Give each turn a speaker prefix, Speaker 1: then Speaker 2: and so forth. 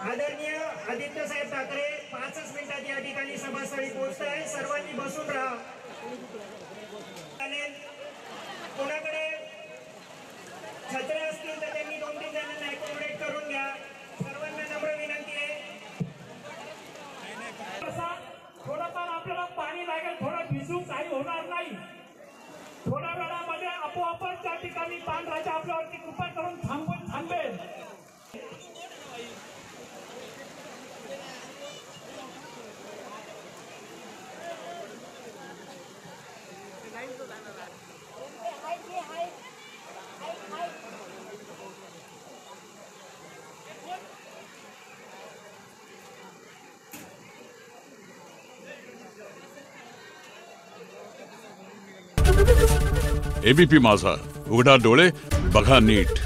Speaker 1: आदरणीय आदित्य साहेब ठाकरे 5 मिनिटात या ठिकाणी सभास्थळी पोहोचत आहे। सर्वांनी बसून राहा। कोणाकडे छत्र्या असतील तर त्यांनी 2-3 जणांना अकोमोडेट करून घ्या। सर्वांना नम्र विनंती आहे।
Speaker 2: थोडंफार आपल्याला पाणी लागेल, थोडं भिजून काही होणार नाही। थोड्या वेळामध्ये आपोआपच त्या ठिकाणी ताणराजा आपल्यावरती कृपा करून थांबेल।
Speaker 3: एबीपी माझा, उघडा डोळे बघा नीट।